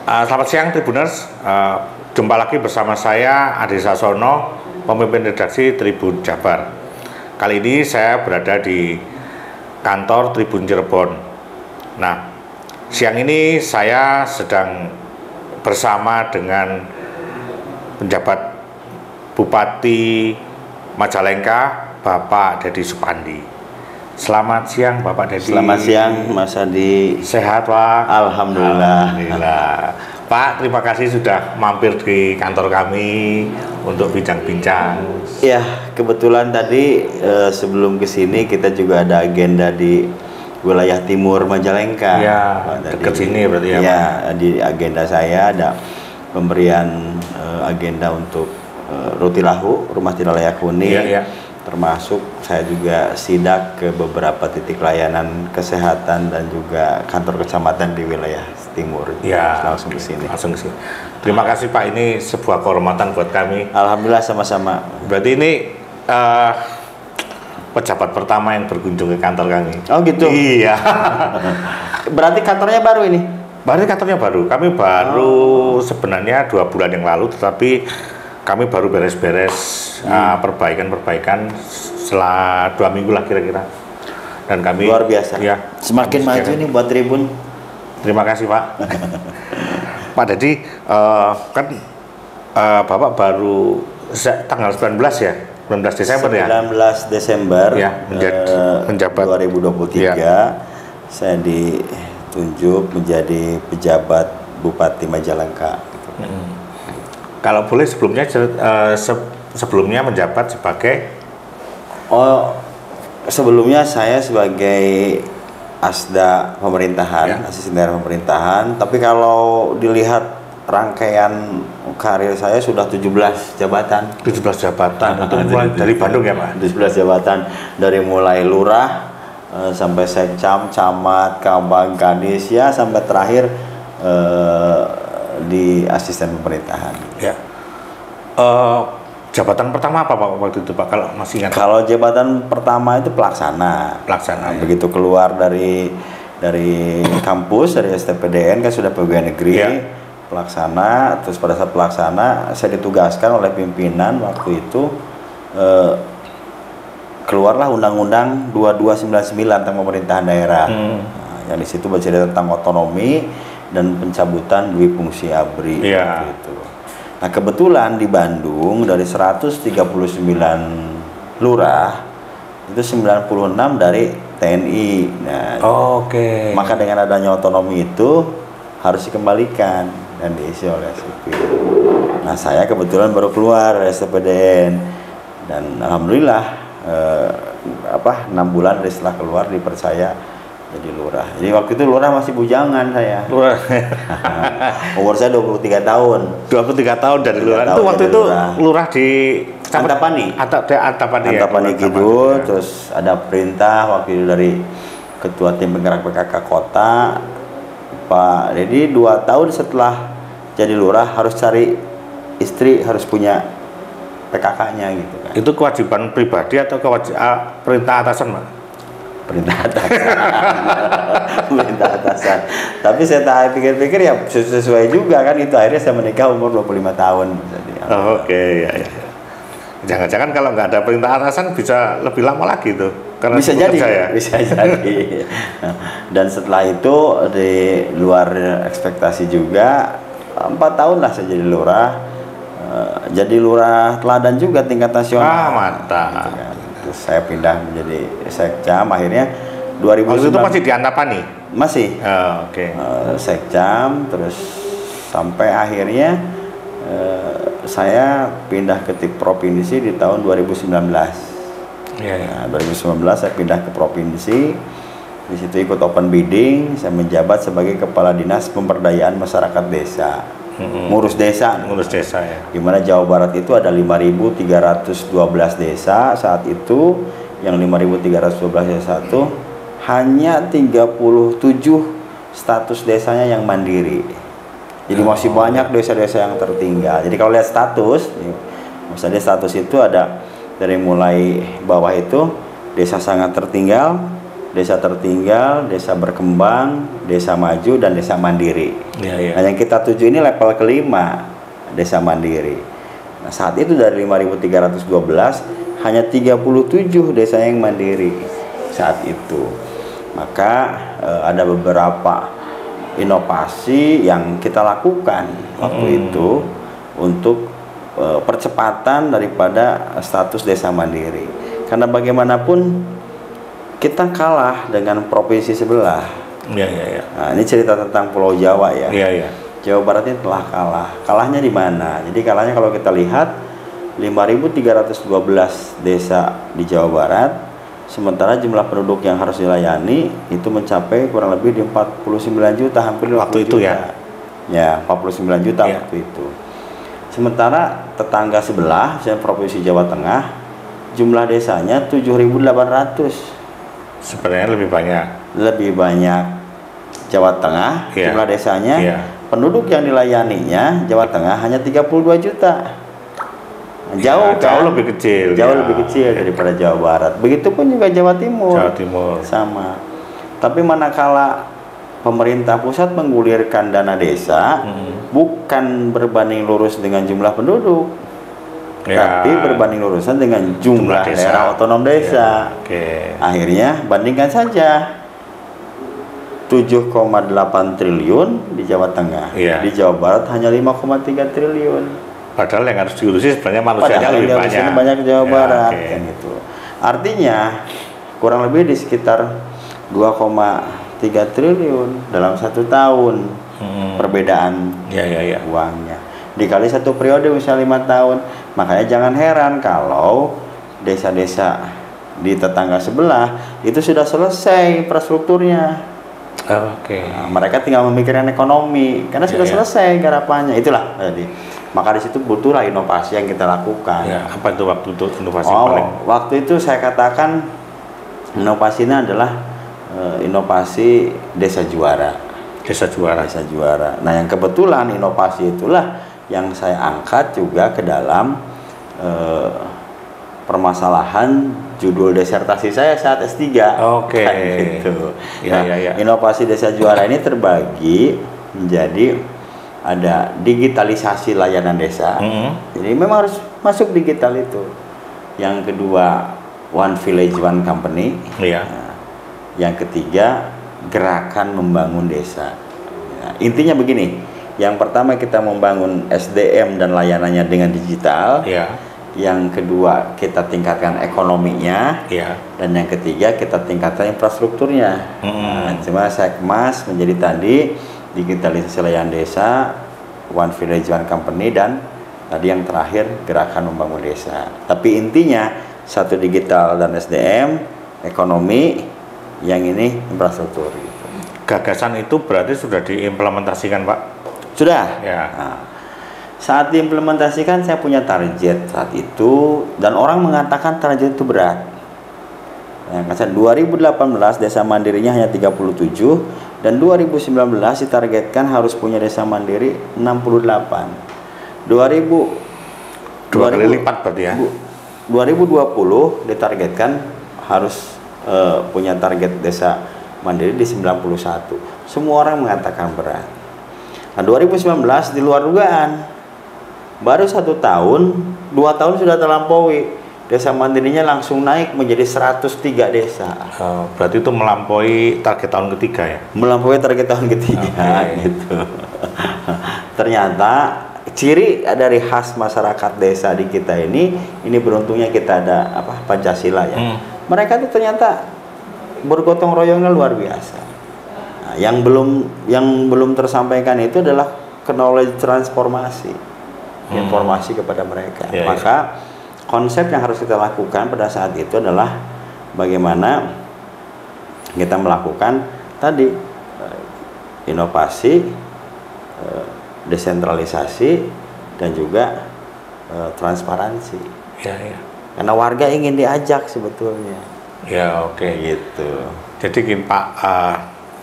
Selamat siang Tribuners, jumpa lagi bersama saya Adi Sasono, pemimpin redaksi Tribun Jabar. Kali ini saya berada di kantor Tribun Cirebon. Nah, siang ini saya sedang bersama dengan penjabat Bupati Majalengka, Bapak Dedi Supandi. Selamat siang Bapak Dedi. Selamat siang Mas Adi. Sehat Pak? Alhamdulillah. Alhamdulillah. Pak, terima kasih sudah mampir di kantor kami untuk bincang-bincang. Ya, kebetulan tadi sebelum kesini kita juga ada agenda di wilayah timur Majalengka. Ya, dekat sini berarti ya. Ya, di agenda saya ada pemberian agenda untuk Rutilahu, Rumah Tidak Layak Huni. Ya. Termasuk saya juga sidak ke beberapa titik layanan kesehatan dan juga kantor kecamatan di wilayah timur. Ya, langsung ke sini. Langsung ke sini. Terima kasih Pak, ini sebuah kehormatan buat kami. Alhamdulillah, sama-sama. Berarti ini pejabat pertama yang berkunjung ke kantor kami. Oh gitu? Iya. Berarti kantornya baru ini? Berarti kantornya baru. Kami baru sebenarnya 2 bulan yang lalu, tetapi kami baru beres-beres perbaikan-perbaikan setelah 2 minggu lah kira-kira. Dan kami luar biasa. Ya, semakin maju nih buat Tribun. Terima kasih Pak. Pak Dedi, kan Bapak baru tanggal 19 ya? 19 Desember 19 ya? 19 Desember ya, menjabat 2023 ya. Saya ditunjuk menjadi pejabat Bupati Majalengka. Kalau boleh sebelumnya menjabat sebagai? Sebelumnya saya sebagai Asda pemerintahan, ya. Asisten daerah pemerintahan. Tapi kalau dilihat rangkaian karir saya sudah 17 jabatan. 17 jabatan untuk mulai dari Bandung ya Pak? 17 jabatan dari mulai lurah sampai sekcam, camat, kabag, kadis ya sampai terakhir di asisten pemerintahan. Ya. Jabatan pertama apa Pak waktu itu Pak, kalau masih ingat? Kalau jabatan pertama itu pelaksana. Pelaksana. Begitu keluar dari kampus, dari STPDN kan sudah pegawai negeri. Ya. Pelaksana, terus pada saat pelaksana saya ditugaskan oleh pimpinan waktu itu keluarlah Undang-Undang 2299 tentang pemerintahan daerah. Yang di situ bercerita tentang otonomi dan pencabutan dui fungsi ABRI. Ya. Gitu. Nah kebetulan di Bandung dari 139 lurah itu 96 dari TNI. Nah, Oke. Maka dengan adanya otonomi itu harus dikembalikan dan diisi oleh sipil. Nah saya kebetulan baru keluar dari STPDN dan alhamdulillah 6 bulan setelah keluar dipercaya jadi lurah. Jadi waktu itu lurah masih bujangan saya. Lurah. Umur saya 23 tahun. 23 tahun dari lurah. Itu waktu itu lurah di Antapani. Antapani Kidul. Terus ada perintah waktu itu dari Ketua Tim Penggerak PKK Kota, Pak Dedi, 2 tahun setelah jadi lurah harus cari istri, harus punya PKK-nya gitu kan. Itu kewajiban pribadi atau perintah atasan Pak? Perintah atasan. Tapi saya tak pikir-pikir ya sesuai juga kan, itu akhirnya saya menikah umur 25 tahun. Oke, ya. Jangan-jangan kalau nggak ada perintah atasan bisa lebih lama lagi tuh. Karena bisa jadi. Dan setelah itu di luar ekspektasi juga 4 tahun lah saya jadi lurah. Jadi lurah teladan juga tingkat nasional. Mantap. Gitu kan. Terus saya pindah menjadi sekcam akhirnya 2009. Waktu itu masih di Antapani? Masih. Oke. Sekcam terus sampai akhirnya saya pindah ke provinsi di tahun 2019. Nah, 2019 saya pindah ke provinsi. Di situ ikut open bidding, saya menjabat sebagai Kepala Dinas Pemberdayaan Masyarakat Desa. Ngurus desa ya. Di mana Jawa Barat itu ada 5.312 desa saat itu, yang 5.312 desa itu hanya 37 status desanya yang mandiri. Jadi masih banyak desa-desa yang tertinggal. Jadi kalau lihat status, maksudnya status itu ada dari mulai bawah itu desa sangat tertinggal, desa tertinggal, desa berkembang, desa maju, dan desa mandiri. Ya. Nah, yang kita tuju ini level kelima, desa mandiri. Nah, saat itu dari 5.312 hanya 37 desa yang mandiri saat itu. Maka ada beberapa inovasi yang kita lakukan waktu itu untuk percepatan daripada status desa mandiri. Karena bagaimanapun kita kalah dengan provinsi sebelah. Ya. Nah, ini cerita tentang Pulau Jawa ya. Iya. Jawa Barat ini telah kalah. Kalahnya di mana? Jadi kalahnya kalau kita lihat 5.312 desa di Jawa Barat, sementara jumlah penduduk yang harus dilayani itu mencapai kurang lebih di 49 juta, hampir 50 waktu itu juta. Ya, 49 juta waktu itu. Sementara tetangga sebelah, misalnya Provinsi Jawa Tengah, jumlah desanya 7.800. Sebenarnya lebih banyak. Lebih banyak Jawa Tengah, jumlah desanya. Penduduk yang dilayaninya Jawa Tengah hanya 32 juta. Jauh lebih kecil. Jauh lebih kecil daripada Jawa Barat. Begitupun juga Jawa Timur. Sama. Tapi manakala pemerintah pusat menggulirkan dana desa, bukan berbanding lurus dengan jumlah penduduk, tapi berbanding lurusan dengan jumlah daerah otonom desa. Akhirnya bandingkan saja 7,8 triliun di Jawa Tengah, di Jawa Barat hanya 5,3 triliun. Padahal yang harus diurusi sebenarnya manusianya lebih banyak Jawa Barat kan gitu. Artinya kurang lebih di sekitar 2,3 triliun dalam 1 tahun perbedaan uangnya. Dikali 1 periode misalnya 5 tahun, makanya jangan heran kalau desa-desa di tetangga sebelah itu sudah selesai infrastrukturnya. Nah, mereka tinggal memikirkan ekonomi karena sudah selesai garapannya. Itulah tadi. Maka di situ butuhlah inovasi yang kita lakukan. Apa itu waktu itu inovasi waktu itu saya katakan inovasinya adalah inovasi desa juara. Desa juara. Nah, yang kebetulan inovasi itulah yang saya angkat juga ke dalam permasalahan judul disertasi saya saat S3. Kan gitu. Inovasi desa juara ini terbagi menjadi ada digitalisasi layanan desa. Jadi memang harus masuk digital itu. Yang kedua, One Village One Company. Nah, yang ketiga, gerakan membangun desa. Nah, intinya begini. Yang pertama kita membangun SDM dan layanannya dengan digital. Yang kedua kita tingkatkan ekonominya. Dan yang ketiga kita tingkatkan infrastrukturnya. Nah, cuma saya kemas menjadi tadi digitalisasi layanan desa, One Village One Company, dan tadi yang terakhir gerakan membangun desa. Tapi intinya satu digital dan SDM, ekonomi, yang ini infrastruktur. Gitu. Gagasan itu berarti sudah diimplementasikan, Pak? Sudah. Nah, saat diimplementasikan saya punya target saat itu, dan orang mengatakan target itu berat. Yang 2018 desa mandirinya hanya 37, dan 2019 ditargetkan harus punya desa mandiri 68. 2 kali lipat berarti ya. 2020 ditargetkan harus punya target desa mandiri di 91. Semua orang mengatakan berat. Nah, 2019 di luar dugaan. Baru 1 tahun, 2 tahun sudah terlampaui. Desa mandirinya langsung naik menjadi 103 desa. Berarti itu melampaui target tahun ketiga ya? Melampaui target tahun ketiga gitu. Ternyata ciri dari khas masyarakat desa di kita ini beruntungnya kita ada Pancasila ya. Mereka itu ternyata bergotong royongnya luar biasa. Nah, yang belum tersampaikan itu adalah knowledge transformasi, informasi kepada mereka. Maka konsep yang harus kita lakukan pada saat itu adalah bagaimana kita melakukan tadi inovasi, desentralisasi, dan juga transparansi. Karena warga ingin diajak sebetulnya. Gitu. Jadi gini Pak,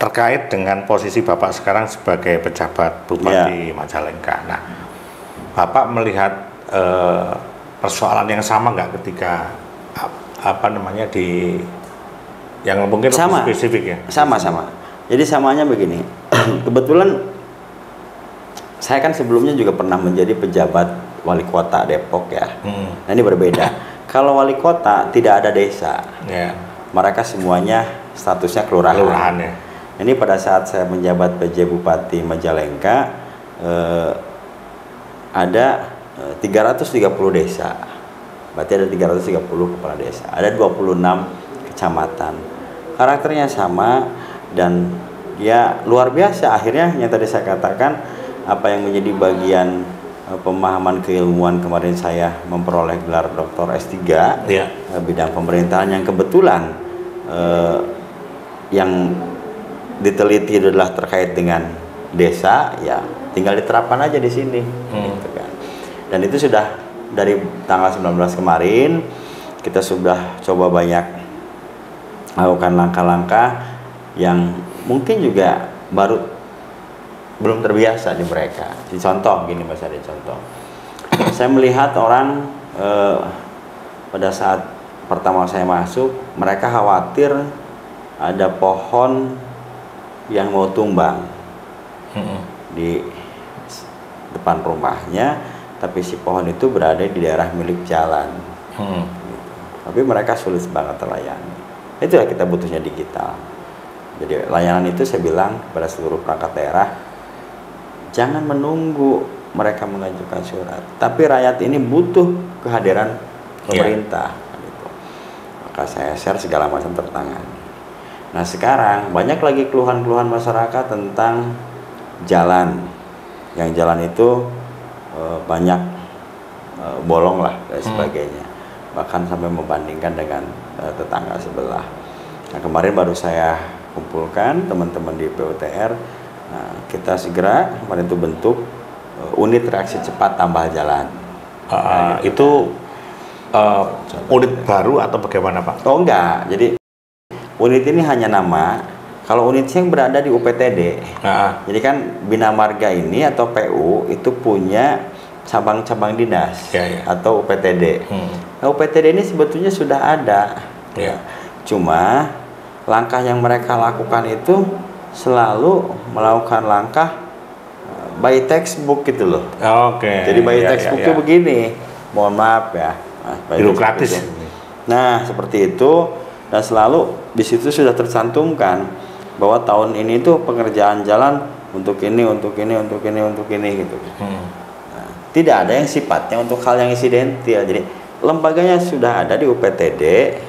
terkait dengan posisi Bapak sekarang sebagai pejabat Bupati Majalengka. Nah, Bapak melihat persoalan yang sama nggak ketika di Yang mungkin sama, spesifik ya? Sama. Jadi samanya begini, kebetulan saya kan sebelumnya juga pernah menjadi pejabat wali kota Depok ya. Nah ini berbeda. Kalau wali kota tidak ada desa, mereka semuanya statusnya kelurahan. Ya. Ini pada saat saya menjabat PJ Bupati Majalengka, ada 330 desa. Berarti ada 330 kepala desa. Ada 26 kecamatan. Karakternya sama dan ya luar biasa. Akhirnya yang tadi saya katakan, apa yang menjadi bagian pemahaman keilmuan kemarin saya memperoleh gelar Dr. S3 bidang pemerintahan yang kebetulan yang diteliti adalah terkait dengan desa, ya tinggal diterapkan aja di sini gitu kan. Dan itu sudah dari tanggal 19 kemarin kita sudah coba banyak melakukan langkah-langkah yang mungkin juga belum terbiasa di mereka. Contoh gini Mas Ade, contoh. Saya melihat orang pada saat pertama saya masuk, mereka khawatir ada pohon yang mau tumbang di depan rumahnya, tapi si pohon itu berada di daerah milik jalan. Gitu. Tapi mereka sulit banget terlayani. Itulah kita butuhnya digital. Jadi layanan itu saya bilang pada seluruh perangkat daerah, jangan menunggu mereka mengajukan surat, tapi rakyat ini butuh kehadiran pemerintah. Gitu. Maka saya share segala macam tertangani. Nah sekarang banyak lagi keluhan-keluhan masyarakat tentang jalan, yang jalan itu banyak bolong lah dan sebagainya, bahkan sampai membandingkan dengan tetangga sebelah. Nah kemarin baru saya kumpulkan teman-teman di PUTR. Nah, kita segera kemarin itu bentuk unit reaksi cepat tambal jalan. Itu unit baru atau bagaimana Pak? Oh enggak, jadi unit ini hanya nama. Kalau unitnya yang berada di UPTD, jadi kan Bina Marga ini atau PU itu punya cabang-cabang dinas atau UPTD. Nah, UPTD ini sebetulnya sudah ada, cuma langkah yang mereka lakukan itu selalu melakukan langkah by textbook gitu loh. Jadi by textbook itu begini, mohon maaf ya, birokratis. Nah seperti itu, dan selalu di situ sudah tercantumkan bahwa tahun ini tuh pengerjaan jalan untuk ini gitu. Nah, tidak ada yang sifatnya untuk hal yang insidentil. Jadi lembaganya sudah ada di UPTD.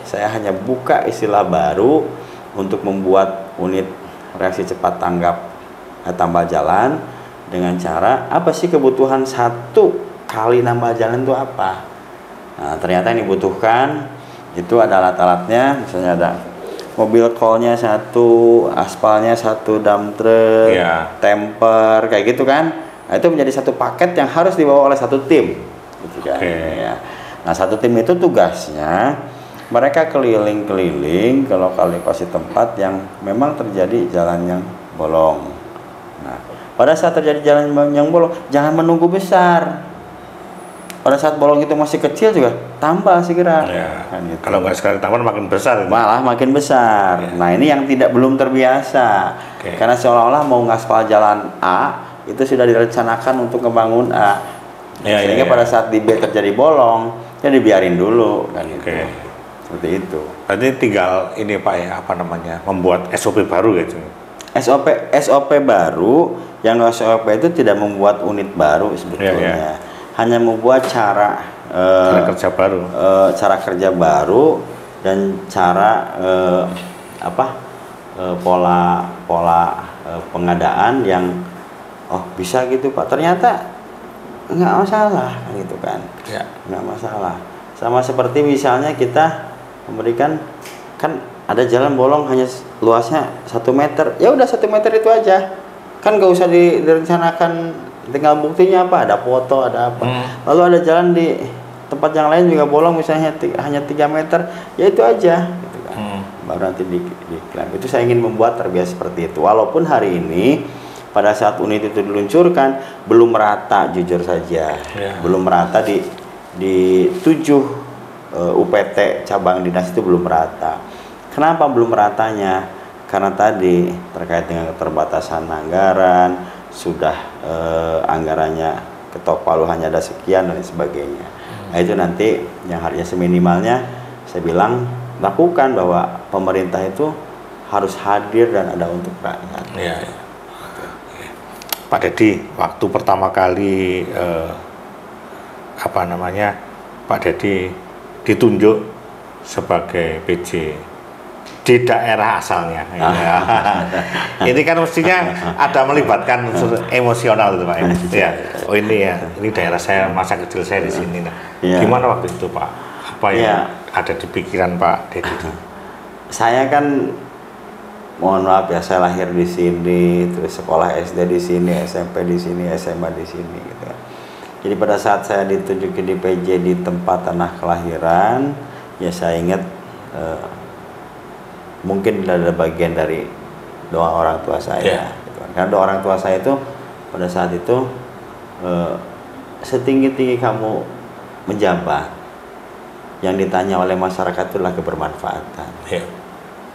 Saya hanya buka istilah baru untuk membuat unit reaksi cepat tanggap tambal jalan dengan cara apa sih kebutuhan satu kali nambah jalan itu apa. Nah ternyata yang dibutuhkan itu ada alat-alatnya, misalnya ada mobil call-nya satu, aspalnya satu, dump truck, temper, kayak gitu kan. Nah, itu menjadi satu paket yang harus dibawa oleh satu tim gitu kan. Ya. Nah satu tim itu tugasnya mereka keliling-keliling ke lokasi tempat yang memang terjadi jalan yang bolong. Nah pada saat terjadi jalan yang bolong, jangan menunggu besar. Pada saat bolong itu masih kecil juga tambah segera. Kan gitu. Kalau nggak sekali tambah makin besar. Malah makin besar. Nah ini yang belum terbiasa. Karena seolah-olah mau ngaspal jalan A itu sudah direncanakan untuk membangun A. Sehingga pada saat di B terjadi bolong, ya dibiarin dulu kan gitu. Seperti itu. Berarti tinggal ini Pak ya, apa namanya, membuat SOP baru gitu. SOP baru, yang SOP itu tidak membuat unit baru sebetulnya. Hanya membuat cara kerja baru, cara kerja baru dan cara pola pengadaan yang bisa gitu Pak. Ternyata nggak masalah gitu kan, nggak masalah. Sama seperti misalnya kita memberikan, kan ada jalan bolong hanya luasnya 1 meter, ya udah 1 meter itu aja, kan nggak usah direncanakan. Tinggal buktinya apa, ada foto, ada apa. Lalu ada jalan di tempat yang lain juga bolong misalnya hanya 3 meter, ya itu aja gitu kan. Baru nanti diklaim. Itu saya ingin membuat terbiasa seperti itu. Walaupun hari ini pada saat unit itu diluncurkan belum merata, jujur saja. Belum merata di 7 UPT cabang dinas itu belum merata. Kenapa belum meratanya? Karena tadi terkait dengan keterbatasan anggaran, sudah anggarannya ketok palu hanya ada sekian dan sebagainya. Nah itu nanti yang harusnya seminimalnya saya bilang lakukan, bahwa pemerintah itu harus hadir dan ada untuk rakyat. Ya, ya. Pak Dedi, waktu pertama kali Pak Dedi ditunjuk sebagai PJ di daerah asalnya, ya. Ini kan mestinya ada melibatkan emosional itu Pak. Ya. Oh ini ya, ini daerah saya, masa kecil saya di sini. Nah, gimana waktu itu Pak? Apa yang ada di pikiran Pak Dedi? Saya kan, mohon maaf ya, saya lahir di sini, terus sekolah SD di sini, SMP di sini, SMA di sini, gitu. Jadi pada saat saya ditunjuk di PJ di tempat tanah kelahiran, ya saya ingat mungkin ada bagian dari doa orang tua saya. Gitu. Karena doa orang tua saya itu pada saat itu setinggi-tinggi kamu menjabat, yang ditanya oleh masyarakat itulah kebermanfaatan.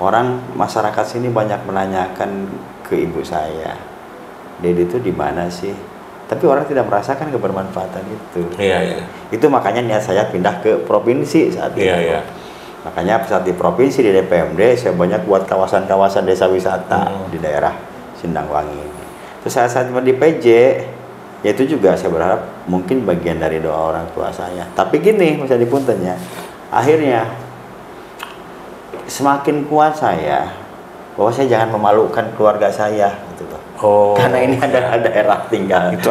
Orang masyarakat sini banyak menanyakan ke ibu saya, Dedi itu di mana sih? Tapi orang tidak merasakan kebermanfaatan itu. Itu makanya niat saya pindah ke provinsi saat itu. Makanya saat di provinsi di DPMD saya banyak buat kawasan-kawasan desa wisata di daerah Sindangwangi. Terus saat di PJ, ya itu juga saya berharap mungkin bagian dari doa orang tua saya. Tapi gini, Mas Adi puntennya, akhirnya semakin kuat saya bahwa saya jangan memalukan keluarga saya, gitu loh. Karena ini ada daerah tinggal itu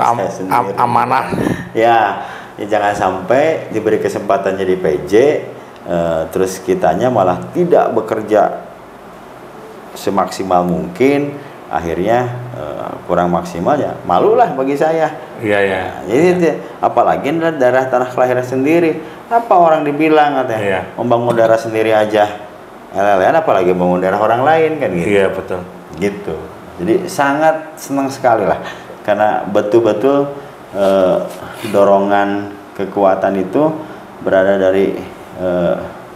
amanah. Ya, jangan sampai diberi kesempatan jadi PJ, terus kitanya malah tidak bekerja semaksimal mungkin, akhirnya kurang maksimal, ya malulah bagi saya. Jadi apalagi daerah tanah kelahiran sendiri, apa orang dibilang katanya membangun daerah sendiri aja LLN, apalagi membangun daerah orang lain kan gitu. Iya betul. Gitu. Jadi sangat senang sekali lah, karena betul-betul dorongan kekuatan itu berada dari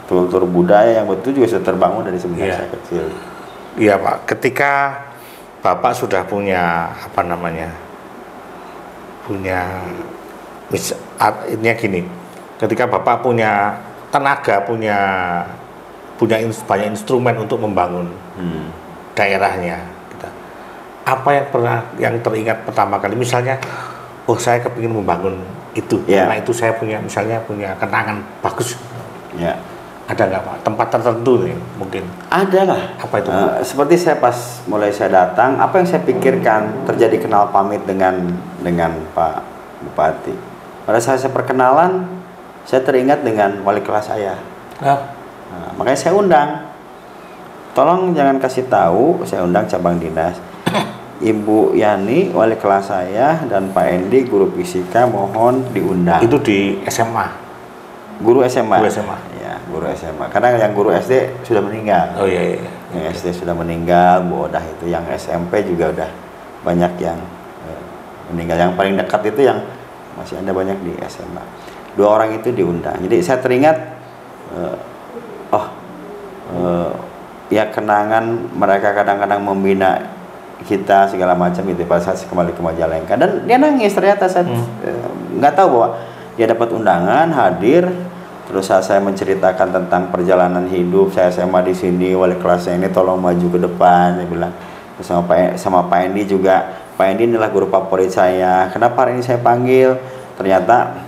kultur budaya yang betul juga sudah terbangun dari semenjak saya kecil. Iya Pak, ketika Bapak sudah punya ini gini, ketika Bapak punya tenaga, punya banyak instrumen untuk membangun daerahnya, gitu. Apa yang teringat pertama kali, misalnya, saya kepingin membangun itu, karena itu saya punya kenangan bagus. Ada nggak Pak tempat tertentu nih mungkin? Ada lah. Apa itu? Seperti saya pas mulai saya datang, apa yang saya pikirkan, terjadi kenal pamit dengan Pak Bupati. Pada saat saya perkenalan, saya teringat dengan wali kelas saya. Makanya saya undang. Tolong jangan kasih tahu, saya undang cabang dinas. Ibu Yani, wali kelas saya, dan Pak Endi, guru fisika, mohon diundang. Itu di SMA? Guru SMA. Guru SMA. Ya, guru SMA. Karena yang guru SD sudah meninggal. Oh iya. Yang SD sudah meninggal, Bu Odah itu. Yang SMP juga udah banyak yang meninggal. Yang paling dekat itu yang masih ada banyak di SMA. 2 orang itu diundang. Jadi saya teringat, ya kenangan mereka kadang-kadang membina kita segala macam itu pada saat kembali ke Majalengka, dan dia nangis ternyata saat nggak tahu bahwa dia dapat undangan hadir. Terus saat saya menceritakan tentang perjalanan hidup saya SMA di sini, wali kelasnya ini tolong maju ke depan, saya bilang. Terus sama Pak Endi juga, Pak Endi inilah guru favorit saya. Kenapa hari ini saya panggil? Ternyata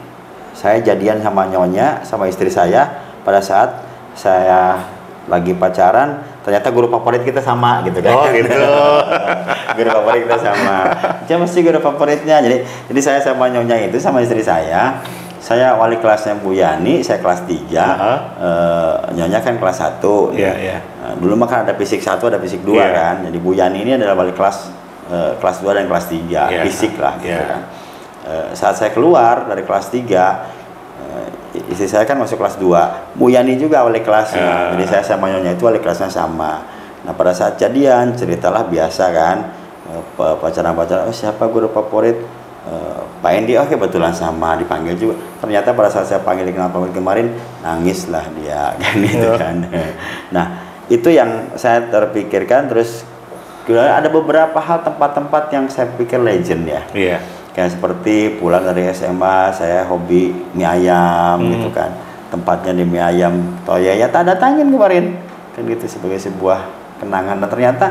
saya jadian sama nyonya, sama istri saya pada saat saya lagi pacaran. Ternyata guru favorit kita sama gitu kan. Gitu. Guru favorit kita sama. Dia mesti guru favoritnya. Jadi saya sama nyonya itu, sama istri saya wali kelasnya Bu Yani, saya kelas 3. Nyonya kan kelas 1. Dulu mah kan ada fisik 1, ada fisik 2 kan. Jadi Bu Yani ini adalah wali kelas 2 dan kelas 3, fisik lah gitu kan. Saat saya keluar dari kelas 3, istri saya kan masuk kelas 2, Bu Yani juga wali kelasnya. Jadi saya sama nyonya itu wali kelasnya sama. Nah pada saat jadian, ceritalah biasa kan, pacaran, siapa guru favorit? Pak Endi, kebetulan sama, dipanggil juga. Ternyata pada saat saya panggil dikenal pamit kemarin, nangislah dia kan gitu kan. Nah Itu yang saya terpikirkan. Terus ada beberapa hal tempat-tempat yang saya pikir legend ya. Iya. Kayak seperti pulang dari SMA saya hobi mie ayam gitu kan. Tempatnya di mie ayam Toya ya tak datangin kemarin. Kan gitu sebagai sebuah kenangan, dan ternyata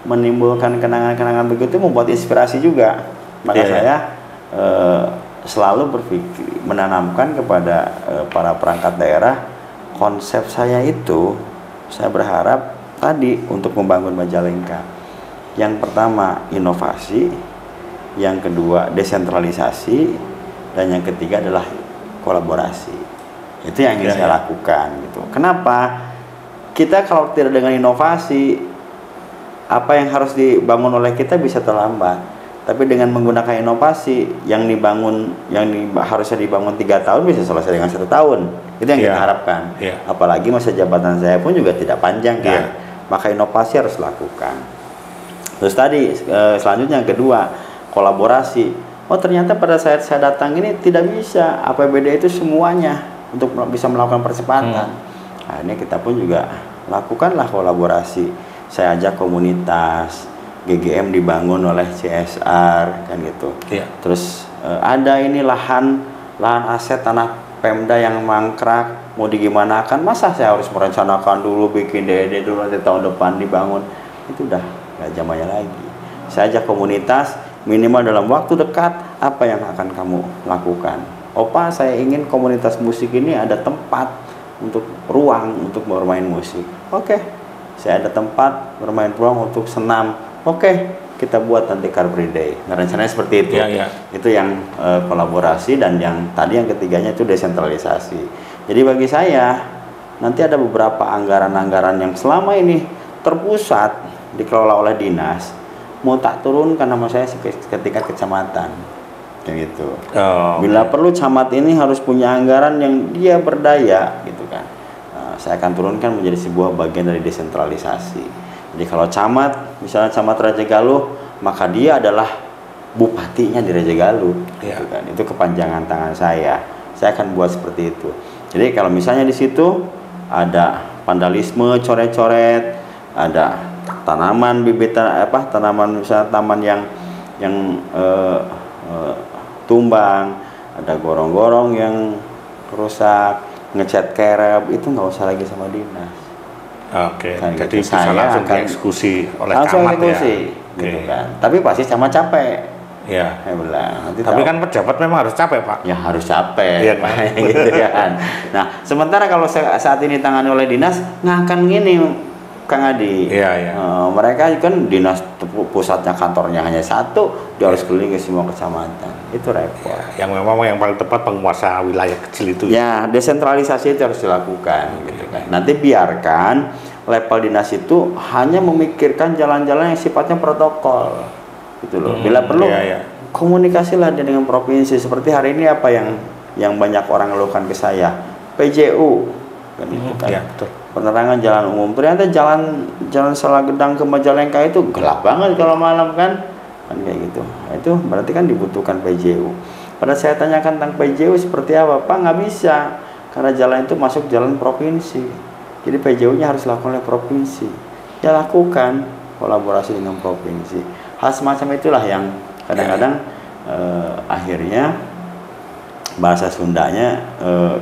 menimbulkan kenangan-kenangan begitu membuat inspirasi juga. Maka saya selalu berpikir menanamkan kepada para perangkat daerah konsep saya itu. Saya berharap tadi untuk membangun Majalengka, yang pertama inovasi, yang kedua desentralisasi, dan yang ketiga adalah kolaborasi. Itu yang ingin saya lakukan gitu. Kenapa? Kita kalau tidak dengan inovasi, apa yang harus dibangun oleh kita bisa terlambat. Tapi dengan menggunakan inovasi yang dibangun, harusnya dibangun 3 tahun bisa selesai dengan 1 tahun. Itu yang kita harapkan. Apalagi masa jabatan saya pun juga tidak panjang kan. Maka inovasi harus dilakukan. Terus tadi selanjutnya yang kedua, kolaborasi. Oh ternyata pada saat saya datang ini tidak bisa APBD itu semuanya untuk bisa melakukan percepatan. Nah, ini kita pun juga lakukanlah kolaborasi. Saya ajak komunitas, GGM dibangun oleh CSR kan gitu. Terus ada ini lahan aset tanah Pemda yang mangkrak, mau digimanakan, masa saya harus merencanakan dulu, bikin DD dulu, nanti tahun depan dibangun. Itu udah nggak zamannya lagi. Saya ajak komunitas, minimal dalam waktu dekat apa yang akan kamu lakukan. Opa, saya ingin komunitas musik ini ada tempat untuk ruang untuk bermain musik. Oke, saya ada tempat bermain ruang untuk senam. Oke, kita buat nanti Car Free Day. Nah, rencananya seperti itu. Itu yang kolaborasi, dan yang tadi yang ketiganya itu desentralisasi. Jadi bagi saya nanti ada beberapa anggaran-anggaran yang selama ini terpusat dikelola oleh dinas, mau tak turunkan nama saya ketika kecamatan. Kayak gitu. Bila perlu camat ini harus punya anggaran yang dia berdaya gitu kan. Saya akan turunkan menjadi sebuah bagian dari desentralisasi. Jadi kalau camat, misalnya camat Raja Galuh, maka dia adalah bupatinya di Raja Galuh, gitu kan. Itu kepanjangan tangan saya. Saya akan buat seperti itu. Jadi kalau misalnya di situ ada vandalisme, coret-coret, ada tanaman bibit tanaman misalnya taman yang tumbang, ada gorong-gorong yang rusak, ngecat kerep, itu nggak usah lagi sama dinas. Oke, jadi bisa langsung dieksekusi oleh camat ya. Gitu kan. Tapi pasti camat capek. Ya. Saya bilang. Tapi kan pejabat memang harus capek, Pak. Ya harus capek. Gitu kan. Nah, sementara kalau saat ini tangani oleh dinas, nggak akan gini, Kang Adi. Mereka kan dinas pusatnya, kantornya hanya satu, dia harus keliling ke semua kecamatan. Itu repot. Yang memang yang paling tepat penguasa wilayah kecil itu. Ya, desentralisasi itu harus dilakukan gitu kan. Nanti biarkan level dinas itu hanya memikirkan jalan-jalan yang sifatnya protokol. Gitu loh. Bila perlu komunikasilah dia dengan provinsi. Seperti hari ini apa yang banyak orang ngeluhkan ke saya, PJU kan gitu kan. Betul. Penerangan jalan umum. Ternyata jalan Salagedang ke Majalengka itu gelap banget kalau malam kan kayak gitu. Nah, itu berarti kan dibutuhkan PJU. Pada saya tanyakan tentang PJU seperti apa, Pak, nggak bisa karena jalan itu masuk jalan provinsi. Jadi PJU-nya harus dilakukan oleh provinsi. Ya lakukan kolaborasi dengan provinsi. Hal semacam itulah yang kadang-kadang akhirnya bahasa Sundanya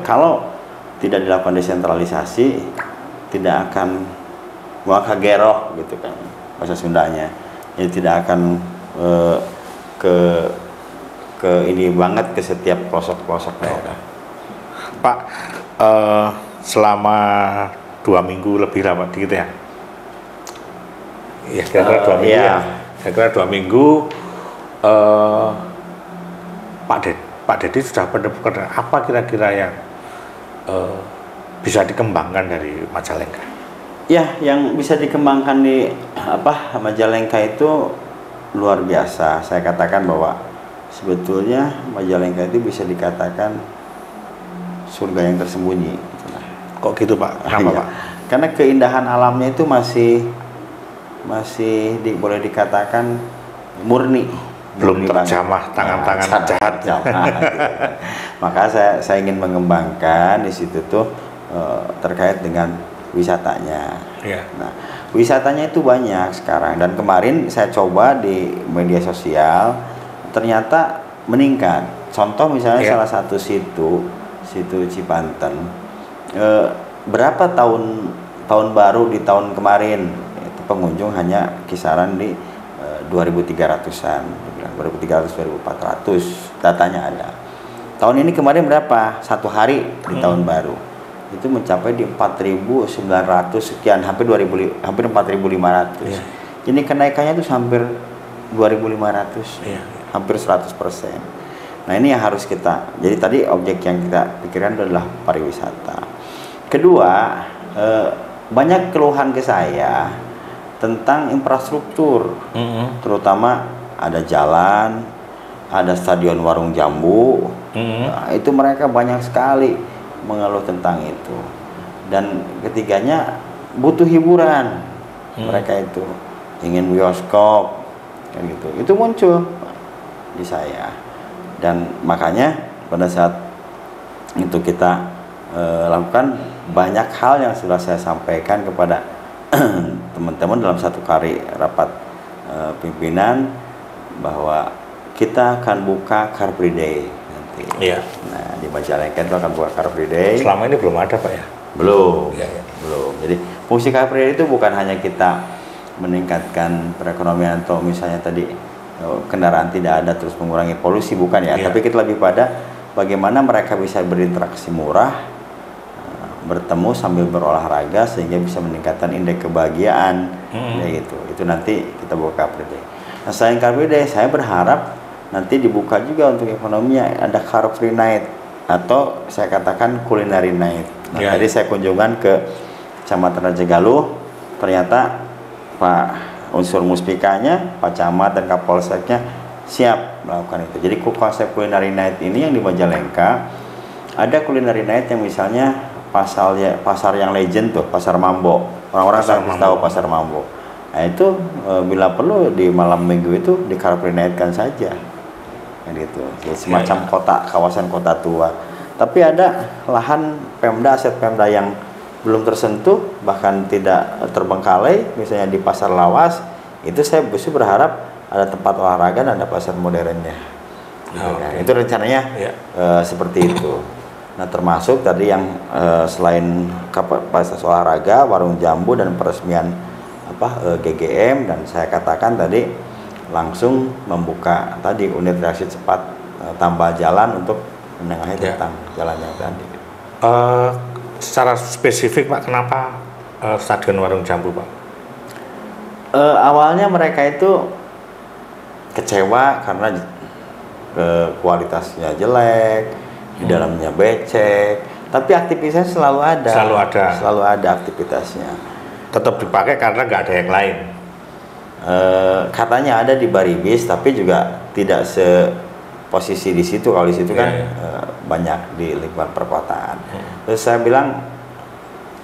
kalau tidak dilakukan desentralisasi tidak akan wakageroh gitu kan bahasa Sundanya. Jadi tidak akan ke ini banget ke setiap pelosok-pelosok daerah. Pak, selama 2 minggu lebih lah Pak gitu ya? Ya kira-kira 2 minggu ya. Kira-kira 2 minggu Pak Dedi sudah menemukan apa kira-kira yang bisa dikembangkan dari Majalengka? Ya, yang bisa dikembangkan di Majalengka itu luar biasa. Saya katakan bahwa sebetulnya Majalengka itu bisa dikatakan surga yang tersembunyi. Kok gitu Pak? Kenapa Pak? Karena keindahan alamnya itu masih boleh dikatakan murni. Belum terjamah tangan-tangan jahat. Maka saya ingin mengembangkan di situ tuh terkait dengan wisatanya. Iya. Nah, wisatanya itu banyak sekarang, dan kemarin saya coba di media sosial ternyata meningkat. Contoh misalnya salah satu situ Cipanten, berapa tahun baru di tahun kemarin itu pengunjung hanya kisaran di 2.300-an, 2.300 2.400 datanya ada. Tahun ini kemarin berapa? Satu hari di tahun baru itu mencapai di 4.900 sekian, hampir 4.500. Iya. Ini kenaikannya itu hampir 2.500, Iya. hampir 100%. Nah ini yang harus kita, jadi tadi objek yang kita pikirkan adalah pariwisata. Kedua, banyak keluhan ke saya tentang infrastruktur, terutama ada jalan, ada stadion Warung Jambu. Nah, itu mereka banyak sekali mengeluh tentang itu. Dan ketiganya butuh hiburan, mereka itu ingin bioskop, kayak gitu. Itu muncul di saya. Dan makanya pada saat itu kita lakukan banyak hal yang sudah saya sampaikan kepada teman-teman dalam satu kali rapat pimpinan, bahwa kita akan buka Car Free Day nanti. Iya. Nah di Majalengka itu akan buka Car Free Day. Selama ini belum ada Pak ya? Belum. Iya, iya. Belum. Jadi fungsi Car Free Day itu bukan hanya kita meningkatkan perekonomian atau misalnya tadi kendaraan tidak ada terus mengurangi polusi, bukan ya, tapi kita lebih pada bagaimana mereka bisa berinteraksi murah, bertemu sambil berolahraga sehingga bisa meningkatkan indeks kebahagiaan, kayak gitu. Itu nanti kita buka Car Free Day. Nah selain Car Free Day, saya berharap nanti dibuka juga untuk ekonominya, ada Car Free Night atau saya katakan Culinary Night. Nah, tadi saya kunjungan ke Kecamatan Rajagaluh, ternyata Pak unsur muspikanya, Pak Camat dan Kapolseknya siap melakukan itu. Jadi konsep Culinary Night ini yang di Majalengka, ada Culinary Night yang misalnya pasar yang legend tuh, Pasar Mambo. Orang-orang tahu Pasar Mambo. Nah itu bila perlu di malam minggu itu di Car Free Night-kan saja. Gitu. Jadi semacam kawasan kota tua. Tapi ada lahan Pemda, aset Pemda yang belum tersentuh, bahkan tidak terbengkalai, misalnya di Pasar Lawas, itu saya berharap ada tempat olahraga dan ada pasar modernnya. Gitu, kan. Itu rencananya seperti itu. Nah termasuk tadi yang selain kapasitas olahraga, Warung Jambu dan peresmian GGM, dan saya katakan tadi langsung membuka tadi unit reaksi cepat tambah jalan untuk menengahi tentang jalan yang tadi. Secara spesifik Pak, kenapa Stadion Warung Jambu Pak? Awalnya mereka itu kecewa karena kualitasnya jelek, di dalamnya becek, tapi aktivitasnya selalu ada. Selalu ada aktivitasnya. Tetap dipakai karena nggak ada yang lain. Katanya ada di Baribis, tapi juga tidak posisi di situ. Kalau di situ kan banyak di lingkungan perkotaan. Terus saya bilang,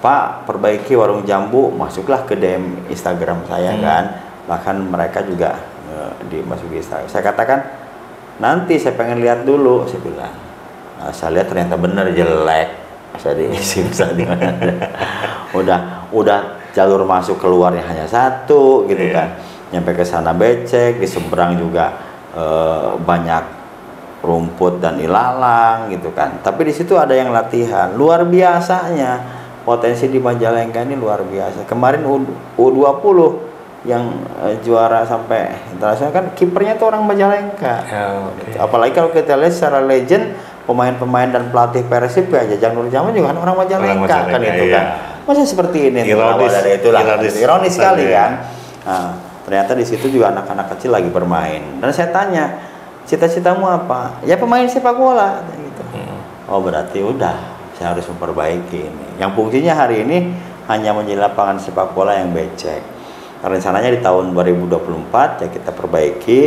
Pak, perbaiki Warung Jambu, masuklah ke DM Instagram saya kan. Bahkan mereka juga masuk di Instagram. Saya katakan, nanti saya pengen lihat dulu, saya bilang. Nah, saya lihat ternyata benar jelek. Saya diisi udah jalur masuk keluarnya hanya satu gitu kan. Nyampe ke sana becek, di seberang juga banyak rumput dan ilalang gitu kan. Tapi di situ ada yang latihan. Luar biasanya potensi di Majalengka ini luar biasa. Kemarin U20 yang juara sampai internasional kan kipernya tuh orang Majalengka. Gitu. Apalagi kalau kita lihat secara legend pemain-pemain dan pelatih Persib ya, Jajang Nurjaman juga kan orang Majalengka kan itu kan. Masa seperti ini ironis sekali kan. Nah, ternyata di situ juga anak-anak kecil lagi bermain. Dan saya tanya, cita-citamu apa? Ya pemain sepak bola gitu. Oh berarti udah, saya harus memperbaiki ini. Yang fungsinya hari ini hanya menjadi lapangan sepak bola yang becek. Rencananya di tahun 2024 ya kita perbaiki,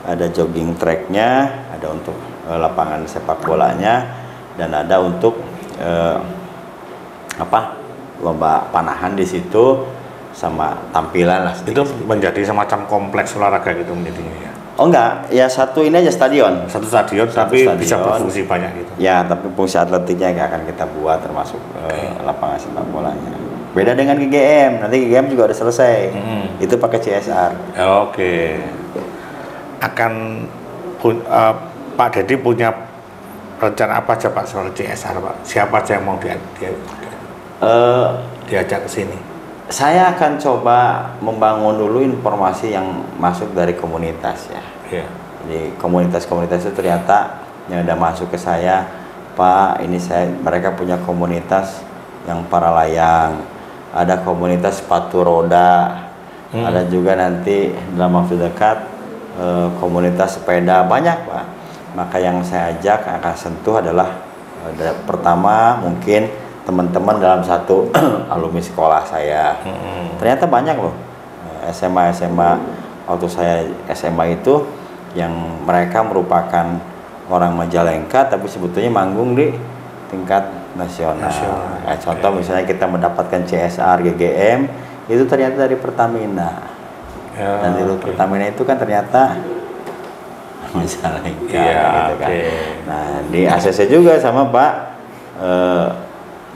ada jogging tracknya, ada untuk lapangan sepak bolanya, dan ada untuk lomba panahan di situ sama tampilan lah. Itu menjadi semacam kompleks olahraga gitu menjadinya ya. Oh enggak, ya satu ini aja stadion. Satu stadion, tapi bisa berfungsi banyak gitu. Ya, tapi fungsi atletiknya yang akan kita buat termasuk lapangan sepak bolanya. Beda dengan GGM, nanti GGM juga udah selesai. Itu pakai CSR. Oke. Pak Deddy punya rencana apa aja Pak soal CSR Pak? Siapa aja yang mau diajak ke sini? Saya akan coba membangun dulu informasi yang masuk dari komunitas ya. Yeah. Jadi komunitas-komunitas itu ternyata yang udah masuk ke saya, Pak, ini mereka punya komunitas yang para layang, ada komunitas sepatu roda, ada juga nanti dalam waktu dekat komunitas sepeda, banyak Pak. Maka yang saya ajak akan sentuh adalah pertama mungkin teman-teman dalam satu alumni sekolah saya. Ternyata banyak loh SMA waktu saya SMA itu yang mereka merupakan orang Majalengka tapi sebetulnya manggung di tingkat nasional. Contoh misalnya kita mendapatkan CSR GGM itu ternyata dari Pertamina. Dan di Pertamina itu kan ternyata Majalengka gitu kan. Nah, di ACC juga sama Pak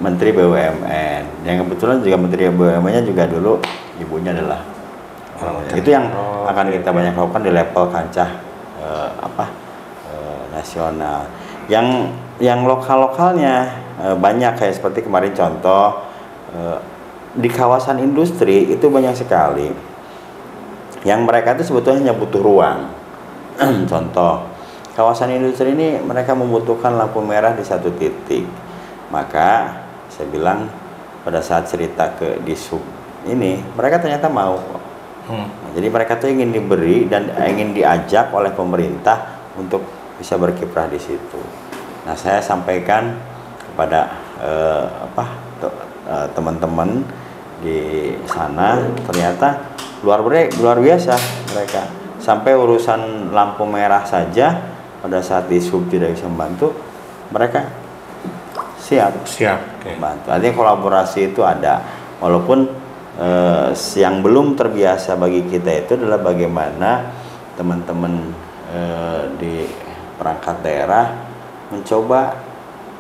Menteri BUMN. Yang kebetulan juga Menteri BUMN-nya juga dulu ibunya adalah itu yang akan kita banyak lakukan di level kancah nasional. Yang lokal-lokalnya banyak kayak seperti kemarin contoh di kawasan industri itu banyak sekali yang mereka itu sebetulnya hanya butuh ruang. Contoh kawasan industri ini mereka membutuhkan lampu merah di satu titik, maka saya bilang pada saat cerita ke Disub ini mereka ternyata mau. Jadi mereka tuh ingin diberi dan ingin diajak oleh pemerintah untuk bisa berkiprah di situ. Nah, saya sampaikan kepada teman-teman di sana, ternyata luar biasa mereka. Sampai urusan lampu merah saja pada saat Disub tidak bisa membantu, mereka siap bantu. Artinya kolaborasi itu ada, walaupun yang belum terbiasa bagi kita itu adalah bagaimana teman-teman di perangkat daerah mencoba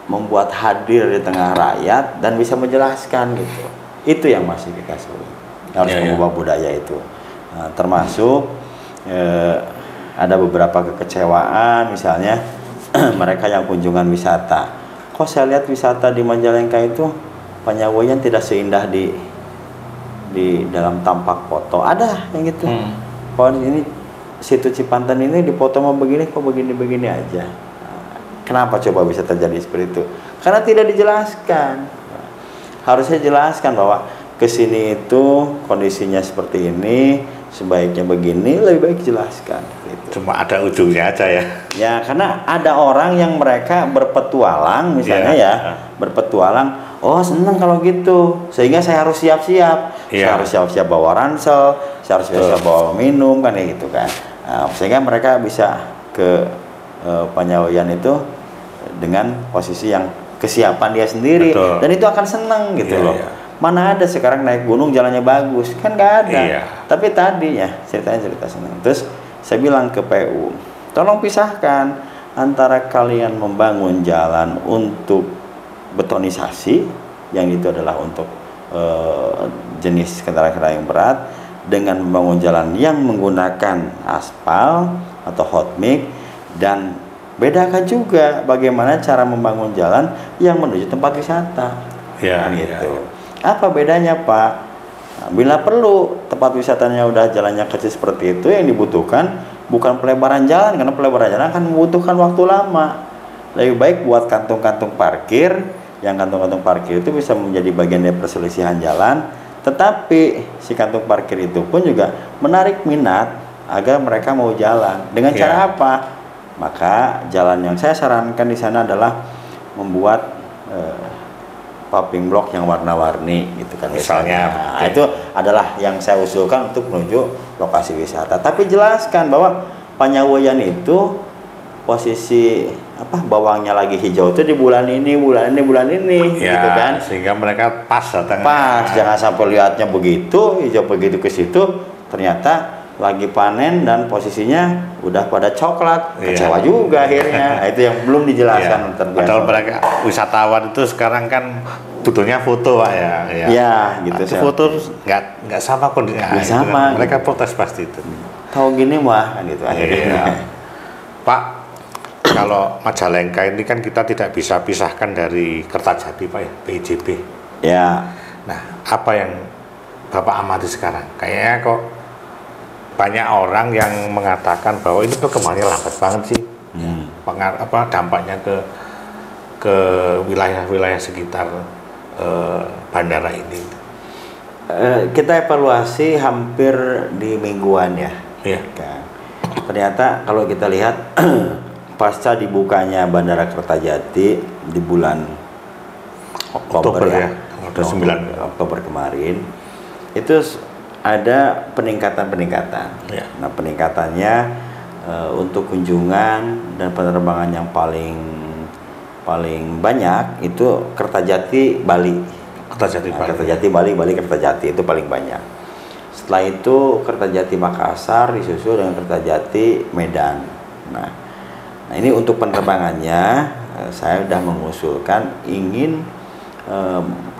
membuat hadir di tengah rakyat dan bisa menjelaskan gitu. Itu yang masih kita sulit. Harus mengubah budaya itu. Nah, termasuk ada beberapa kekecewaan, misalnya mereka yang kunjungan wisata. Kok saya lihat wisata di Majalengka itu penyampaian tidak seindah di dalam tampak foto. Ada yang gitu. Kalau ini situ Cipanten ini dipoto mau begini, kok begini-begini aja. Kenapa coba bisa terjadi seperti itu? Karena tidak dijelaskan. Harusnya jelaskan bahwa kesini itu kondisinya seperti ini, sebaiknya begini, lebih baik jelaskan. Gitu. Cuma ada ujungnya aja ya. Ya, karena ada orang yang mereka berpetualang, misalnya berpetualang. Oh, senang kalau gitu, sehingga saya harus siap-siap. Saya harus siap-siap bawa ransel, saya harus siap-siap bawa minum, kan ya gitu kan. Nah, sehingga mereka bisa ke penyampaian itu dengan posisi yang kesiapan dia sendiri. Dan itu akan senang gitu loh. Mana ada sekarang naik gunung jalannya bagus, kan nggak ada. Tapi tadi ya ceritanya cerita senang. Terus saya bilang ke PU, tolong pisahkan antara kalian membangun jalan untuk betonisasi, yang itu adalah untuk jenis kendaraan yang berat, dengan membangun jalan yang menggunakan aspal atau hot mix, dan bedakan juga bagaimana cara membangun jalan yang menuju tempat wisata. Gitu. Apa bedanya Pak? Nah, bila perlu tempat wisatanya udah jalannya kecil seperti itu, yang dibutuhkan bukan pelebaran jalan, karena pelebaran jalan akan membutuhkan waktu lama. Lebih baik buat kantung-kantung parkir, yang kantung-kantung parkir itu bisa menjadi bagian dari perselisihan jalan, tetapi si kantung parkir itu pun juga menarik minat agar mereka mau jalan. Dengan cara apa? Maka jalan yang saya sarankan di sana adalah membuat paving block yang warna-warni gitu kan misalnya. Nah, itu adalah yang saya usulkan untuk menuju lokasi wisata. Tapi jelaskan bahwa penyampaian itu posisi bawangnya lagi hijau itu di bulan ini gitu kan. Sehingga mereka pas datang. Pas, jangan sampai lihatnya begitu, hijau begitu ke situ, ternyata lagi panen dan posisinya udah pada coklat, kecewa juga akhirnya. Nah, itu yang belum dijelaskan. Padahal mereka wisatawan itu sekarang kan butuhnya foto Pak ya. Ya, gitu. Itu foto nggak sama kondisinya. Nggak sama. Kan. Mereka protes pasti itu. Tahu gini mah kan gitu akhirnya. Iya. Pak, kalau Majalengka ini kan kita tidak bisa pisahkan dari Kertajati Pak ya, PJB. Ya. Nah, apa yang Bapak amati sekarang? Kayaknya kok banyak orang yang mengatakan bahwa ini perkembangannya lambat banget sih. Dampaknya ke wilayah-wilayah sekitar bandara ini. Kita evaluasi hampir di mingguan ya. Iya. Kan. Ternyata kalau kita lihat pasca dibukanya Bandara Kertajati di bulan Oktober ya, Oktober kemarin, itu ada peningkatan. Ya. Nah, peningkatannya untuk kunjungan dan penerbangan yang paling banyak itu Kertajati Bali. Kertajati Bali Kertajati itu paling banyak. Setelah itu Kertajati Makassar disusul dengan Kertajati Medan. Nah ini untuk penerbangannya saya sudah mengusulkan ingin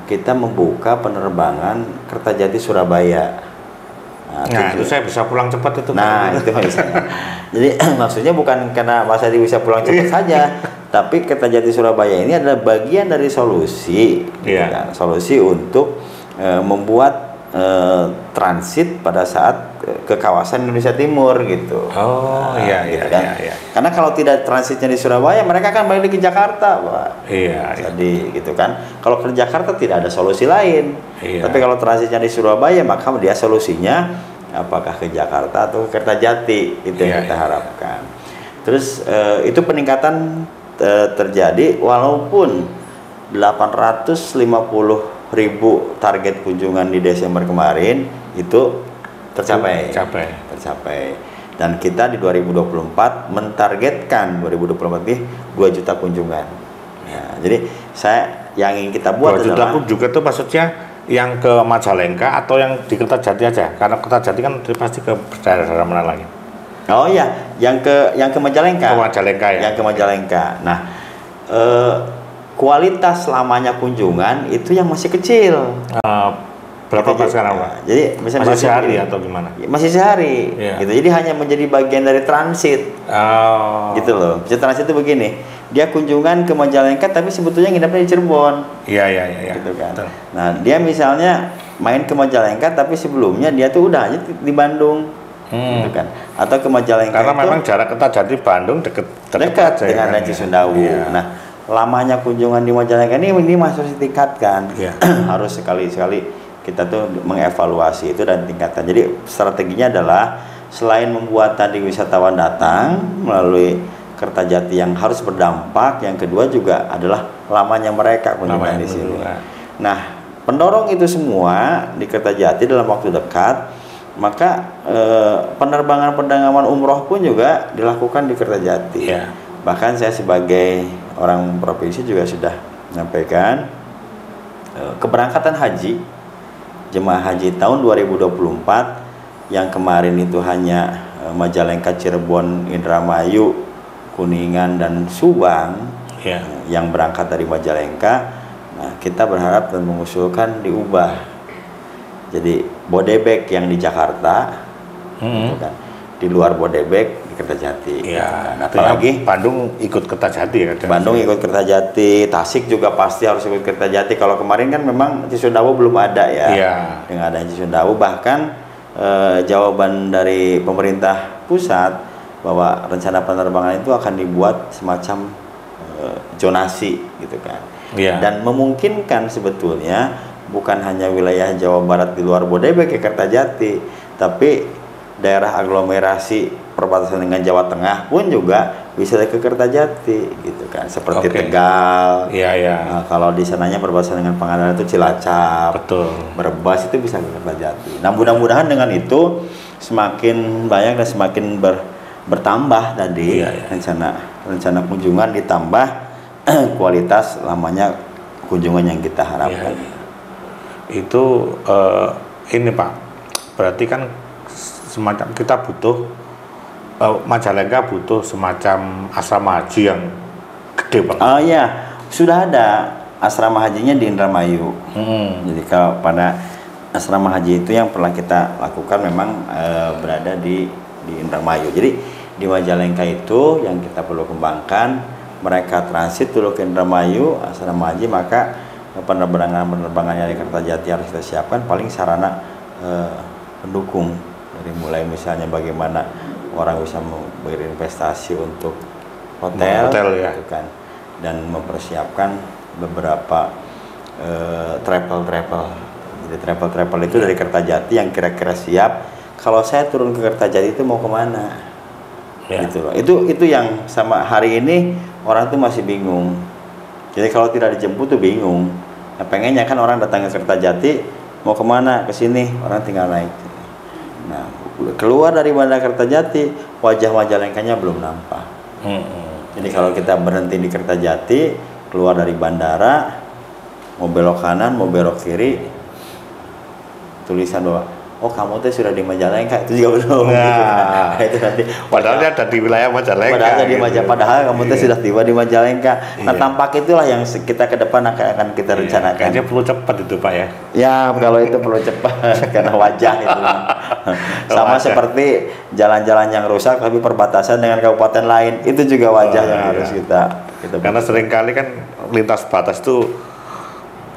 kita membuka penerbangan Kertajati Surabaya. Nah itu saya bisa pulang cepat itu. Nah itu misalnya. Jadi maksudnya bukan karena Mas Adi bisa pulang cepat saja, tapi Kertajati Surabaya ini adalah bagian dari solusi, gitu kan? Solusi untuk membuat transit pada saat ke kawasan Indonesia Timur gitu. Iya. Karena kalau tidak transitnya di Surabaya, mereka akan balik ke Jakarta, Pak. Iya. Jadi gitu kan. Kalau ke Jakarta tidak ada solusi lain. Iya. Tapi kalau transitnya di Surabaya, maka dia solusinya apakah ke Jakarta atau ke Kertajati, itu yang kita harapkan. Terus itu peningkatan terjadi walaupun 850.000 target kunjungan di Desember kemarin itu tercapai. Dan kita di 2024 mentargetkan 2024 ini 2 juta kunjungan. Ya, jadi yang ingin kita buat 2 juta pun juga tuh maksudnya yang ke Majalengka atau yang di Kertajati aja? Karena Kertajati kan pasti ke daerah-daerah mana lagi? Oh iya, yang ke Majalengka. Ke Majalengka ya. Yang ke Majalengka. Nah, kualitas lamanya kunjungan itu yang masih kecil. Berapa pas sekarang Pak? Jadi masih sehari atau gimana? Masih sehari. Gitu. Jadi hanya menjadi bagian dari transit. Gitu loh. Bisa transit itu begini. Dia kunjungan ke Majalengka tapi sebetulnya nginepnya di Cirebon. Iya. Gitu kan. Betul. Nah, dia misalnya main ke Majalengka tapi sebelumnya dia tuh udah aja di Bandung. Gitu kan. Atau ke Majalengka karena memang jarak Kertajati Bandung dekat dengan Cisundawu. Iya. Nah, lamanya kunjungan di Majalengka ini masih harus ditingkatkan. Harus sekali-sekali kita tuh mengevaluasi itu dan tingkatkan. Jadi strateginya adalah selain membuat tadi wisatawan datang melalui Kertajati yang harus berdampak, yang kedua juga adalah lamanya mereka kunjungan di sini. Nah, pendorong itu semua di Kertajati dalam waktu dekat, maka penerbangan umroh pun juga dilakukan di Kertajati. Bahkan saya sebagai orang provinsi juga sudah menyampaikan keberangkatan haji jemaah haji tahun 2024 yang kemarin itu hanya Majalengka, Cirebon, Indramayu, Kuningan dan Subang yang berangkat dari Majalengka. Nah, kita berharap dan mengusulkan diubah jadi Bodebek yang di Jakarta, gitu kan. Di luar Bodebek di Kertajati. Nah, apalagi Bandung ikut Kertajati ya. Bandung ikut Kertajati, Tasik juga pasti harus ikut Kertajati. Kalau kemarin kan memang Cisundawu belum ada ya. Dengan adanya Cisundawu, bahkan jawaban dari pemerintah pusat bahwa rencana penerbangan itu akan dibuat semacam zonasi gitu kan. Dan memungkinkan sebetulnya bukan hanya wilayah Jawa Barat di luar Bodebek ke Kertajati, tapi daerah aglomerasi perbatasan dengan Jawa Tengah pun juga bisa ke Kertajati gitu kan, seperti Tegal. Nah, kalau di sananya perbatasan dengan Pangandaran itu Cilacap, Brebes itu bisa ke Kertajati. Nah, mudah-mudahan dengan itu semakin banyak dan semakin bertambah tadi rencana kunjungan ditambah kualitas lamanya kunjungan yang kita harapkan. Itu ini Pak, berarti kan semacam kita butuh Majalengka butuh semacam asrama haji yang gede banget. Sudah ada asrama hajinya di Indramayu. Jadi kalau pada asrama haji itu yang pernah kita lakukan memang berada di Indramayu. Jadi di Majalengka itu yang kita perlu kembangkan, mereka transit dulu ke Indramayu asrama haji, maka penerbangan dari Kertajati harus kita siapkan paling sarana pendukung, dari mulai misalnya bagaimana orang bisa berinvestasi untuk hotel ya. gitu kan, dan mempersiapkan beberapa travel. Jadi travel itu dari Kertajati yang kira-kira siap. Kalau saya turun ke Kertajati itu mau kemana? Ya. Gitu loh. Itu yang sama hari ini orang tuh masih bingung. Jadi kalau tidak dijemput tuh bingung. Nah, pengennya kan orang datang ke Kertajati mau kemana? Ke sini, orang tinggal naik. Nah, keluar dari Bandara Kertajati, wajah Majalengkanya belum nampak. Jadi kalau kita berhenti di Kertajati, keluar dari bandara, mau belok kanan, mau belok kiri, tulisan bahwa oh kamu tuh sudah di Majalengka, itu juga belum. Nah, itu nanti padahal dia ada di wilayah Majalengka. Padahal kamu tuh sudah tiba di Majalengka. Nah, tampak itulah yang kita ke depan akan kita rencanakan. Kayaknya perlu cepat itu Pak ya. Ya, kalau itu perlu cepat karena wajah itu. Sama seperti jalan-jalan yang rusak tapi perbatasan dengan kabupaten lain, itu juga wajah yang harus kita karena seringkali kan lintas batas itu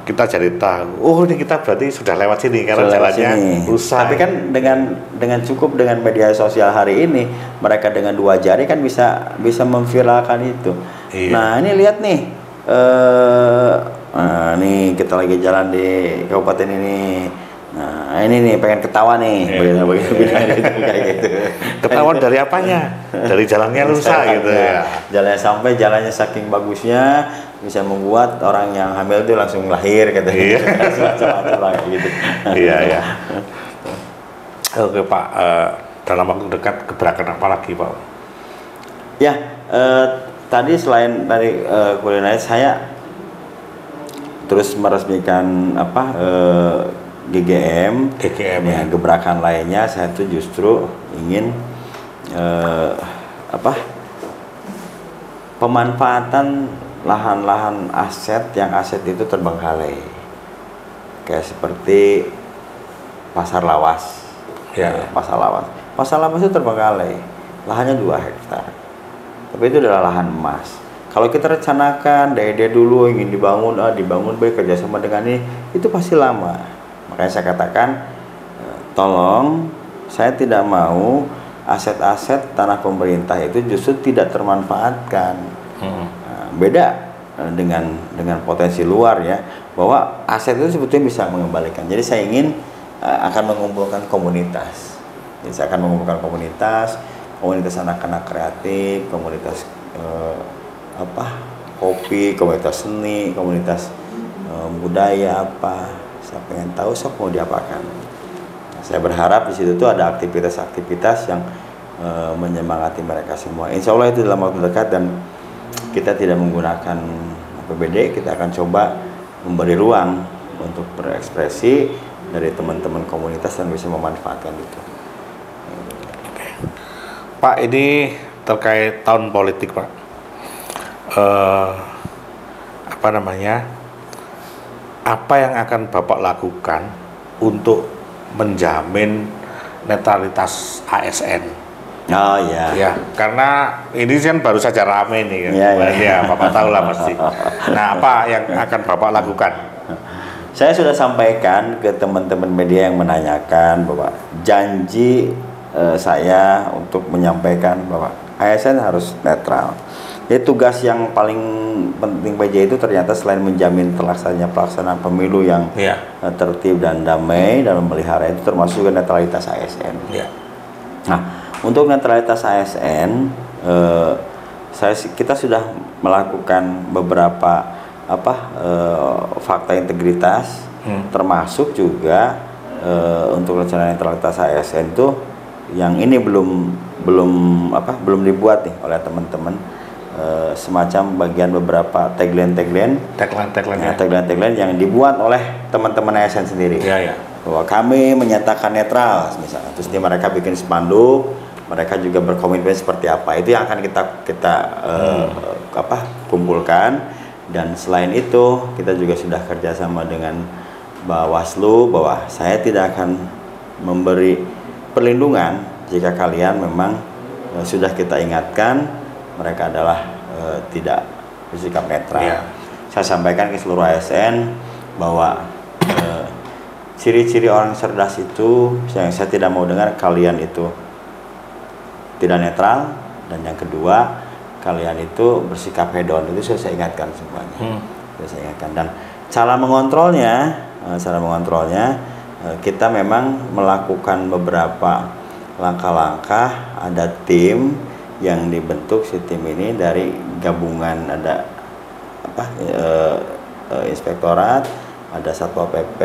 kita jadi tahu, oh ini kita berarti sudah lewat sini karena jalannya rusak. Tapi kan dengan cukup dengan media sosial hari ini, mereka dengan 2 jari kan bisa memviralkan itu. Iya. Nah, ini lihat nih, nih kita lagi jalan di kabupaten ini. Nah, ini nih pengen ketawa nih, kayak gitu. Ketahuan dari apanya? Dari jalannya rusak gitu ya. Jalannya saking bagusnya bisa membuat orang yang hamil itu langsung lahir katanya. Macam-macam gitu. Iya. Oke Pak, dalam waktu dekat gebrakan apa lagi Pak? Ya, tadi selain dari kuliner, saya terus meresmikan GGM ya, gebrakan lainnya saya tuh justru ingin pemanfaatan lahan-lahan aset itu terbengkalai, kayak seperti Pasar Lawas. Ya. Pasar Lawas itu terbengkalai, lahannya 2 hektar, tapi itu adalah lahan emas. Kalau kita rencanakan dari dulu ingin dibangun baik kerjasama dengan ini, itu pasti lama. Makanya saya katakan, tolong, saya tidak mau aset-aset tanah pemerintah itu justru tidak termanfaatkan. Nah, beda dengan potensi luar ya, bahwa aset itu sebetulnya bisa mengembalikan. Jadi saya ingin akan mengumpulkan komunitas. Jadi saya akan mengumpulkan komunitas anak-anak kreatif, komunitas kopi, komunitas seni, komunitas budaya apa. Saya pengen tahu sok mau diapakan. Nah, saya berharap di situ tuh ada aktivitas-aktivitas yang menyemangati mereka semua. Insya Allah itu dalam waktu dekat, dan kita tidak menggunakan APBD, kita akan coba memberi ruang untuk berekspresi dari teman-teman komunitas dan bisa memanfaatkan itu. Pak, ini terkait tahun politik Pak. Apa yang akan Bapak lakukan untuk menjamin netralitas ASN? Oh iya. Ya, karena ini kan baru saja rame nih kan. Ya, Bapak tahu lah pasti. Nah, apa yang akan Bapak lakukan? Saya sudah sampaikan ke teman-teman media yang menanyakan bahwa janji saya untuk menyampaikan bahwa ASN harus netral. Jadi tugas yang paling penting PJ itu ternyata selain menjamin pelaksanaan pemilu yang tertib dan damai dalam memelihara, itu termasuk juga netralitas ASN. Ya. Nah, untuk netralitas ASN, kita sudah melakukan beberapa fakta integritas, termasuk juga untuk rencana netralitas ASN itu yang ini belum dibuat nih oleh teman-teman. Semacam bagian beberapa tagline yang dibuat oleh teman-teman ASN sendiri. Bahwa kami menyatakan netral misalnya, terus mereka bikin spanduk, mereka juga berkomitmen seperti apa. Itu yang akan kita kumpulkan Dan selain itu kita juga sudah kerjasama dengan Bawaslu bahwa saya tidak akan memberi perlindungan jika kalian memang sudah kita ingatkan mereka adalah tidak bersikap netral. Iya. Saya sampaikan ke seluruh ASN bahwa ciri-ciri orang cerdas itu yang saya tidak mau dengar kalian itu tidak netral, dan yang kedua kalian itu bersikap hedon. Itu saya ingatkan semuanya. Saya ingatkan. Dan cara mengontrolnya kita memang melakukan beberapa langkah-langkah. Ada tim yang dibentuk, si tim ini dari gabungan, ada inspektorat, ada Satpol PP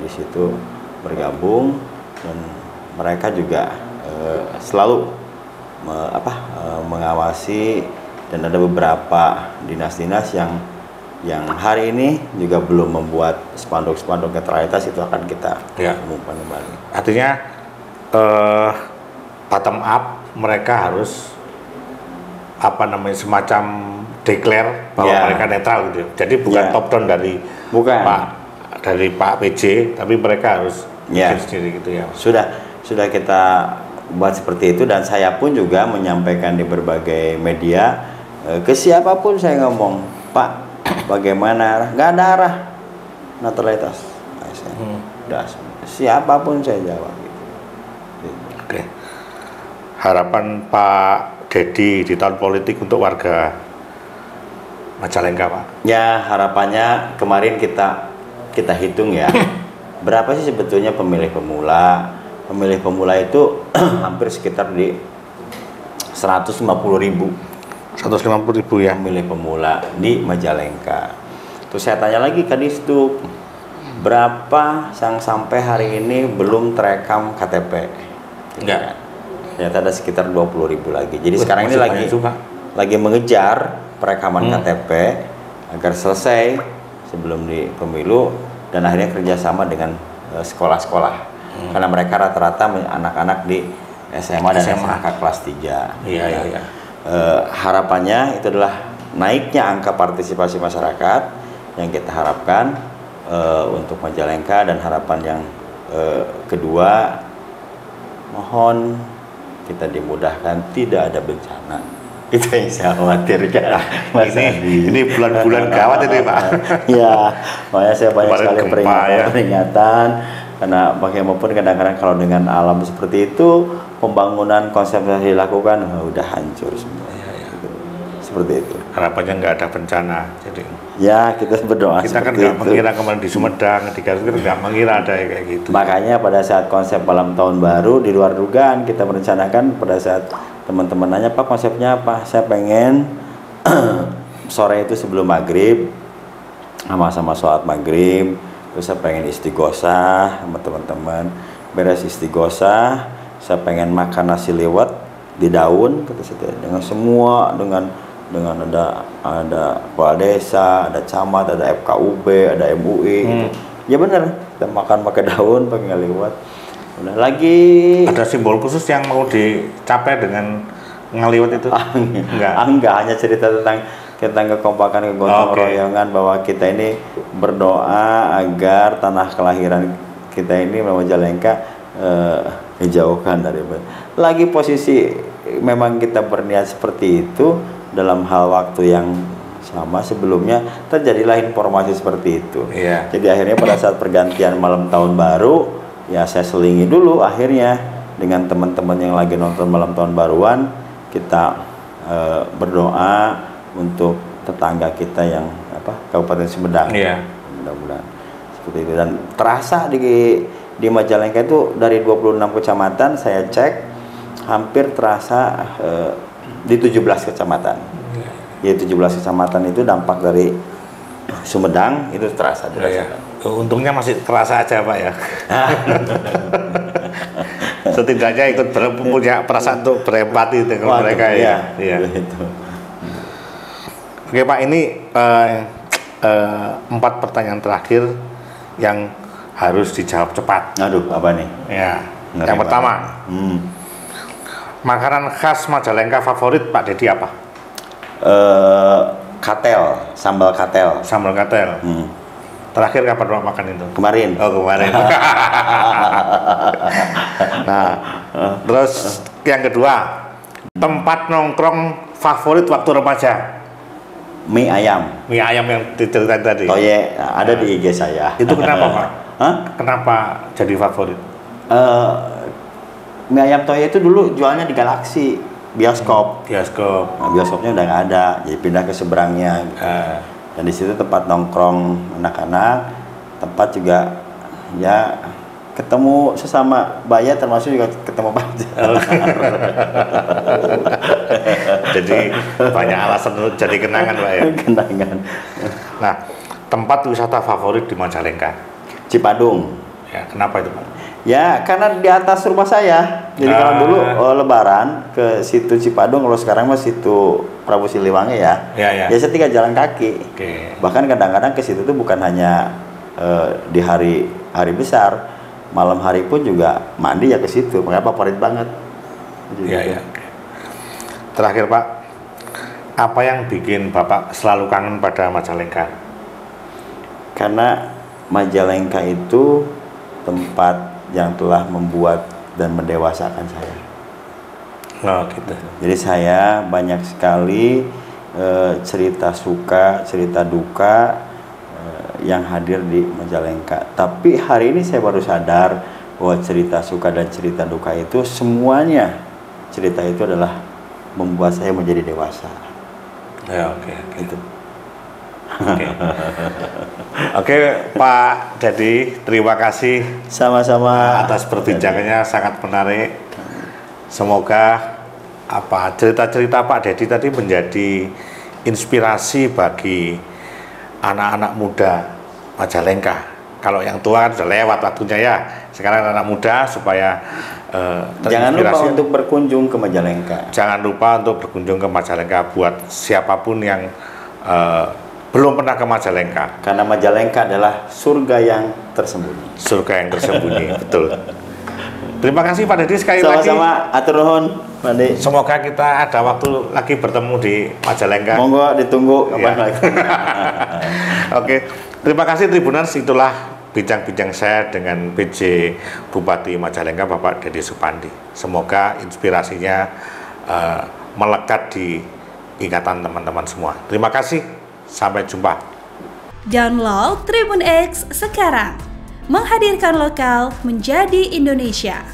di situ bergabung, dan mereka juga selalu mengawasi, dan ada beberapa dinas-dinas yang hari ini juga belum membuat spanduk-spanduk netralitas, itu akan kita umumkan kembali. Artinya bottom up mereka harus semacam declare bahwa mereka netral gitu. Jadi bukan top down dari Pak PJ, tapi mereka harus bikin sendiri gitu ya. Sudah kita buat seperti itu, dan saya pun juga menyampaikan di berbagai media ke siapapun saya ngomong, Pak, bagaimana nggak ada arah netralitas, siapapun saya jawab gitu. Oke. Harapan Pak Dedi di tahun politik untuk warga Majalengka, Pak? Ya, harapannya kemarin kita hitung ya, berapa sih sebetulnya pemilih pemula? Pemilih pemula itu hampir sekitar di 150.000. 150.000 ya. Pemilih pemula di Majalengka. Terus saya tanya lagi ke Disduk, berapa yang sampai hari ini belum terekam KTP? Enggak. Ternyata ada sekitar 20.000 lagi. Jadi sekarang ini lagi mengejar perekaman KTP agar selesai sebelum di pemilu, dan akhirnya kerjasama dengan sekolah-sekolah. Karena mereka rata-rata anak-anak di SMA dan SMK kelas 3. Iya. Harapannya itu adalah naiknya angka partisipasi masyarakat yang kita harapkan untuk Majalengka, dan harapan yang kedua, mohon kita dimudahkan tidak ada bencana. Itu yang saya khawatirkan. Ini bulan-bulan gawat itu, Pak. Ya, makanya saya banyak sekali peringatan. Karena bagaimanapun kadang-kadang kalau dengan alam seperti itu, pembangunan konsep yang dilakukan udah hancur semua. Gitu. Seperti itu. Harapannya nggak ada bencana. Jadi ya kita berdoa. Kita kan nggak mengira kemarin di Sumedang, di Garut nggak mengira ada kayak gitu. Makanya pada saat konsep malam tahun baru di luar dugaan kita merencanakan, pada saat teman-teman nanya, Pak konsepnya apa? Saya pengen sore itu sebelum maghrib, sama-sama sholat maghrib. Terus saya pengen istighosah sama teman-teman, beres istighosah, saya pengen makan nasi liwet di daun, kata saya, dengan semua, dengan ada kepala desa, ada camat, ada FKUB, ada MUI, gitu. Ya bener, kita makan pakai daun, pakai ngaliwat. Udah lagi. Ada simbol khusus yang mau dicapai dengan ngaliwat itu? Enggak, hanya cerita tentang kekompakan, kegotong royongan, bahwa kita ini berdoa agar tanah kelahiran kita ini Majalengka dijauhkan dari lagi posisi. Memang kita berniat seperti itu dalam hal waktu yang sama sebelumnya terjadilah informasi seperti itu. Jadi akhirnya pada saat pergantian malam tahun baru, ya saya selingi dulu akhirnya dengan teman-teman yang lagi nonton malam tahun baruan, kita berdoa untuk tetangga kita yang Kabupaten Sumedang. Mudah-mudahan seperti itu. Dan terasa di Majalengka itu dari 26 kecamatan saya cek hampir terasa di 17 kecamatan. Ya 17 kecamatan itu dampak dari Sumedang itu terasa. Untungnya masih terasa aja, Pak ya. Setidaknya ikut punya perasaan untuk berempati dengan mereka ya. Oke Pak, ini 4 pertanyaan terakhir yang harus dijawab cepat. Aduh, apa nih? Ya, yang pertama, makanan khas Majalengka favorit Pak Dedi apa? katel, sambal katel. Sambal katel. Terakhir kapan Pak makan itu? Kemarin. Oh, kemarin. Nah, terus yang kedua, tempat nongkrong favorit waktu remaja. Mie ayam. Mie ayam yang diceritain tadi. Toye, ada di IG saya. Itu kenapa Pak? Hah? Kenapa jadi favorit? Mie ayam Toye itu dulu jualnya di Galaxy bioskop. Bioskop. Nah, bioskopnya udah nggak ada, jadi pindah ke seberangnya. Gitu. Dan di situ tempat nongkrong anak-anak, tempat juga ya ketemu sesama baya, termasuk juga ketemu pacar. Jadi banyak alasan untuk jadi kenangan Pak ya. Kenangan. Nah, tempat wisata favorit di Majalengka. Cipadung. Ya, kenapa itu Pak? Ya, karena di atas rumah saya. Jadi kalau dulu Lebaran ke situ Cipadung, kalau sekarang mah situ Prabu Siliwangi ya. Ya. Ya saya tinggal jalan kaki. Oke. Bahkan kadang-kadang ke situ tuh bukan hanya di hari besar, malam hari pun juga mandi ya ke situ. Makanya favorit banget. Iya. Terakhir Pak, apa yang bikin Bapak selalu kangen pada Majalengka? Karena Majalengka itu tempat yang telah membuat dan mendewasakan saya. Oh gitu. Jadi saya banyak sekali cerita suka, cerita duka yang hadir di Majalengka. Tapi hari ini saya baru sadar bahwa cerita suka dan cerita duka itu semuanya cerita itu adalah membuat saya menjadi dewasa. Ya oke. Itu. Oke Pak Dedi, terima kasih Sama-sama atas perbincangannya, sangat menarik. Semoga cerita-cerita Pak Dedi tadi menjadi inspirasi bagi anak-anak muda Majalengka. Kalau yang tua kan sudah lewat waktunya ya. Sekarang anak muda supaya jangan lupa untuk berkunjung ke Majalengka. Jangan lupa untuk berkunjung ke Majalengka buat siapapun yang belum pernah ke Majalengka. Karena Majalengka adalah surga yang tersembunyi. Surga yang tersembunyi, betul. Terima kasih Pak Dedi sekali lagi. Sama-sama, atur nuhun, Pak Dedi. Semoga kita ada waktu lagi bertemu di Majalengka. Monggo ditunggu kapan lagi. Oke, terima kasih Tribuners. Itulah bincang-bincang saya dengan PJ Bupati Majalengka Bapak Dedi Supandi. Semoga inspirasinya melekat di ingatan teman-teman semua. Terima kasih. Sampai jumpa. Download Tribun X sekarang. Menghadirkan lokal menjadi Indonesia.